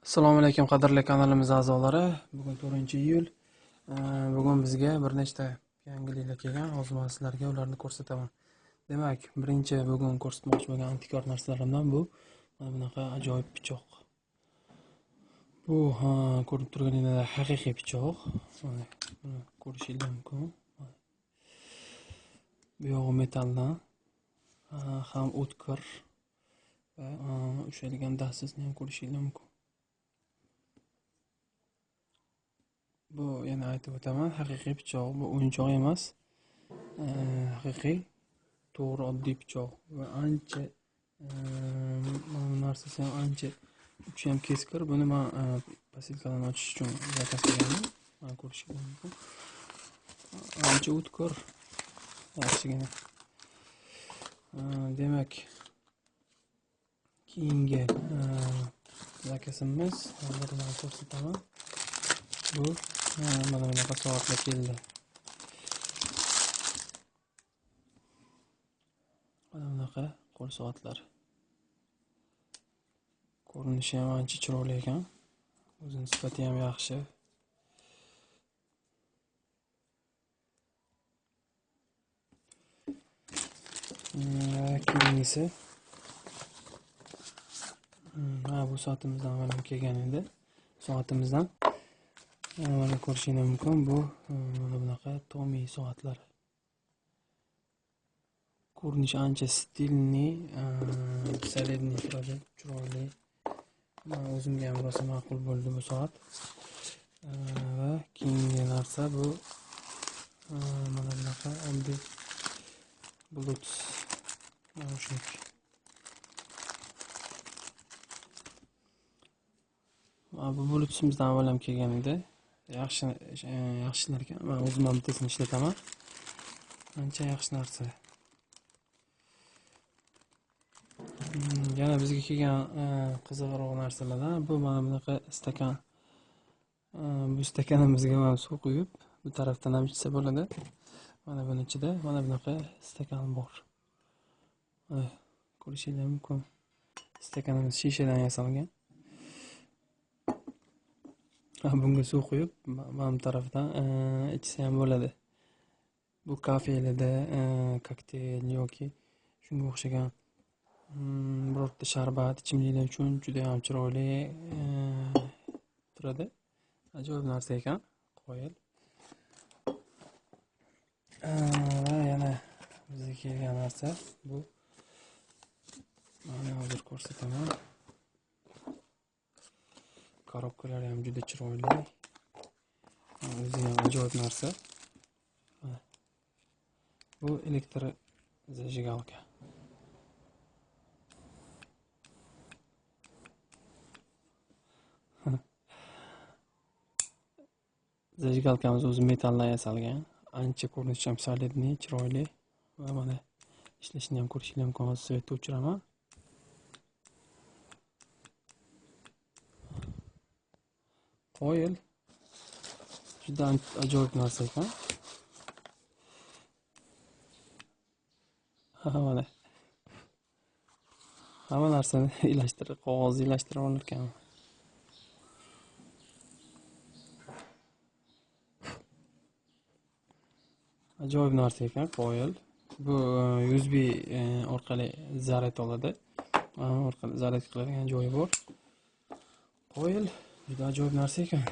Assalomu alaykum qadrli kanalimiz a'zolari. Bugun 4-iyul. Bugun bizga bir nechta yangiliklar kelgan. Hozir sizlarga ularni ko'rsataman. Demak, birinchi bugun ko'rsatmoqchi bo'lgan antikvar narsalarimdan bu mana bunaqa ajoyib pichoq. Bu ko'rib turganingizdek haqiqiy pichoq. Mana buni ko'rishingiz mumkin. Bu yog'i metalldan, ham o'tkir va ushalgan dastisini ham ko'rishingiz mumkin. Bu yana aytib o'taman, haqiqiy pichoq, bu o'yinchoq emas. Haqiqiy, to'g'ri oddiy pichoq va ancha mana narsasi ham ancha uchi ham keskir. Buni men posilkalarni ochish uchun zakaz qilganman. Mana ko'rishingiz mumkin. Ancha o'tkir, yaxshigina. Demak, keyingi zakazimiz hozir men ko'rsataman. Bu mana bunaqa soatlar keldi. Mana bunaqa qo'l soatlar. Ko'rinishi ham ancha chiroyli ekan. O'zi nisbati ham yaxshi. Keyingisi bu soatimizdan avval kelgan edi. Soatimizdan mana ko'rishingiz mumkin. Bu mana bunaqa Tommy soatlari. Ko'rinishi ancha stilni, solidni, chiroyli. Men o'zimga ham rosa ma'qul bo'ldi bu soat. Va keyingi narsa bu mana bunaqa oddiy Bluetooth naushnik. Bu Bluetoothimizdan avval ham kelgan edi. Yaxshilar ekan. Men o'zim ham bittasini ishlataman. Ancha yaxshi narsa. Yana bizga kelgan qiziqroq narsalardan bu mana bunaqa stakan. Bu stakanimizga ham suv quyib, bu tarafdan ham ichsa bo'ladi. Mana buni ichida mana bunaqa stakan bor. Ko'rishingiz mumkin. Stakanimiz shishadan yasalgan. Bunga suv quyib, mana bu tarafdan ichsa ham bo'ladi. Bu kafelida kokteyl yoki shunga o'xshagan birorta sharbat ichimliklar uchun juda ham chiroyli turadi. Ajoyib narsa ekan, qoyil. Va yana bizga kelgan narsa bu. Mana hozir ko'rsataman. Korobkalari ham juda chiroyli. O'zi ham ajoyib narsa. Bu elektr zajigalka. Zajigalkamiz o'zi metalldan yasalgan. Ancha ko'rinishi ham solidni, chiroyli va mana ishlashini ham ko'rishingiz mumkin. Hozir svetni o'chiraman. Qoyil. Juda ajoyib narsa ekan. Mana hamma narsani qog'ozni ilashtirib olar ekan. Ajoyib narsa ekan, qoyil. Bu USB orqali zaryad oladi. Orqali zaryad qiladigan joyi bor. Qoyil, juda ajoyib narsa ekan.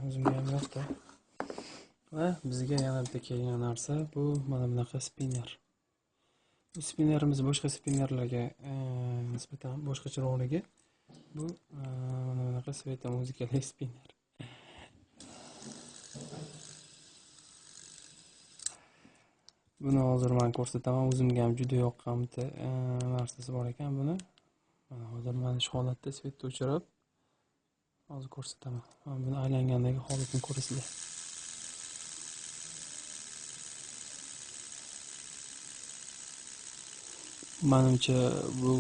O'zimga ham yoqdi. Va bizga yana bitta kelgan narsa bu mana bunaqa spinner. Bu spinnerimiz boshqa spinnerlarga nisbatan boshqacharoqligi. Bu mana bunaqa sveta muzikali spinner. Buni hozir men ko'rsataman. O'zimga ham juda yoqqan bitta narsasi bor ekan buni. Mana hozir mana shu holatda svetni o'chirib hozir ko'rsataman. Mana buni aylangandagi holatini ko'rasizlar. Menimcha bu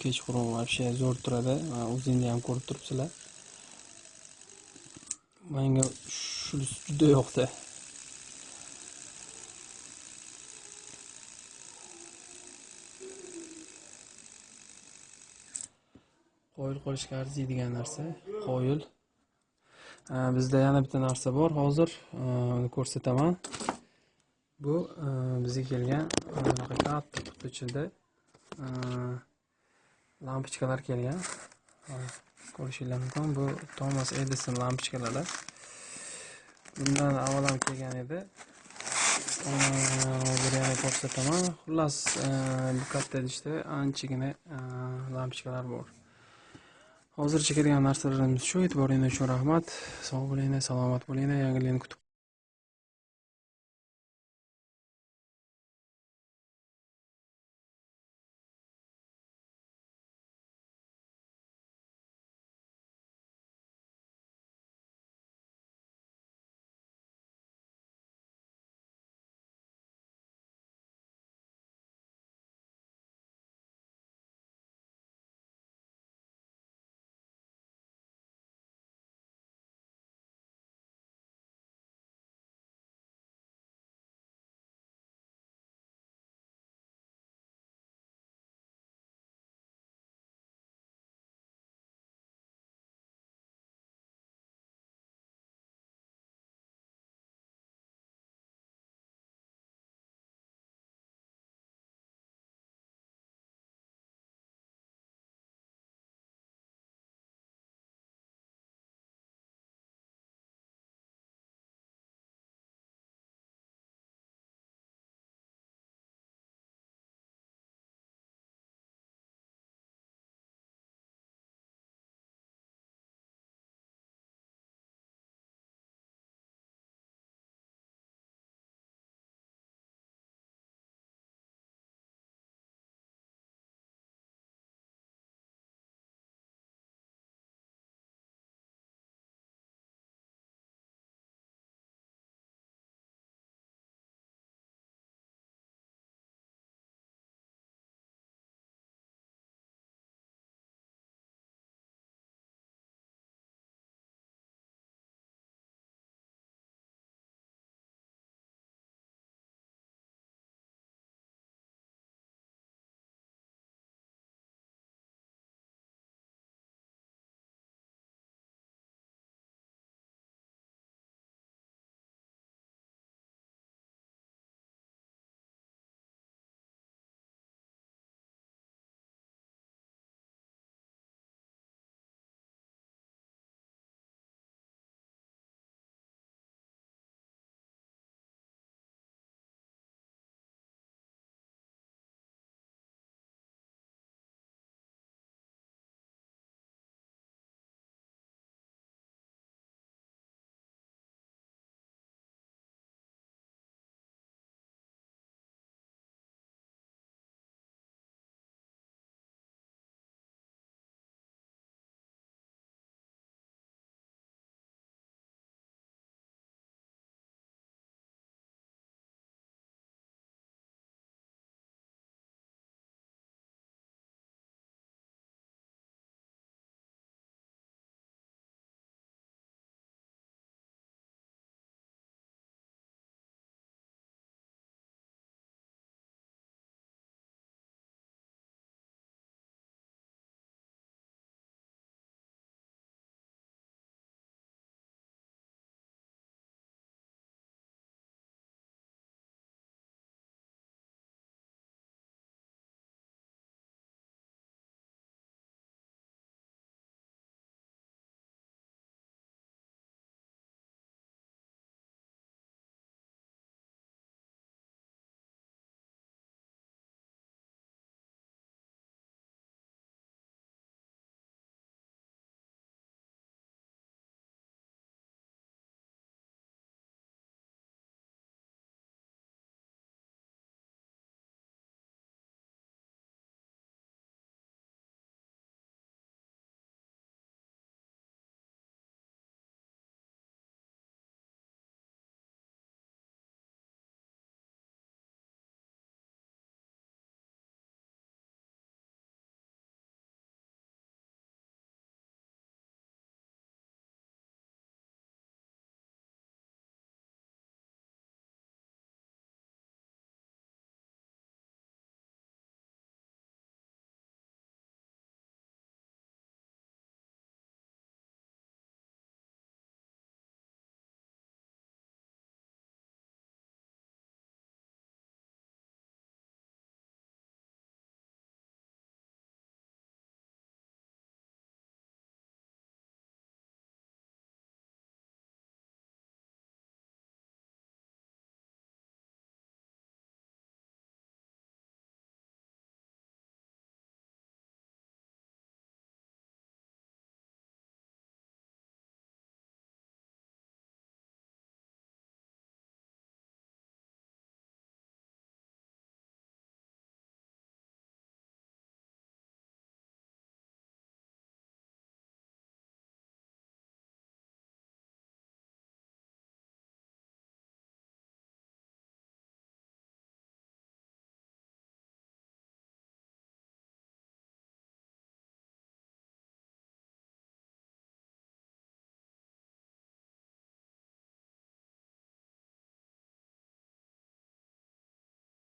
kechqurun вообще zo'r turadi. O'zingiz ham ko'rib turibsizlar. Menga shunisi juda yoqdi. qo'yil qo'yishga arziydigan narsa. Qo'yil. Bizda yana bitta narsa bor. Hozir uni ko'rsataman. Bu bizga kelgan katta quti ichida lampochkalar kelgan. Ko'rishingiz mumkin. Bu Thomas Edison lampochkalari. Bundan avval ham kelgan edi. Hozir yana ko'rsataman. Xullas, bu katta idishda anchagina lampochkalar bor. Hozircha kelgan narsalarimiz shu. E'tiboringiz uchun rahmat. Sog' bo'ling, salomat bo'ling. Yangilikni kutib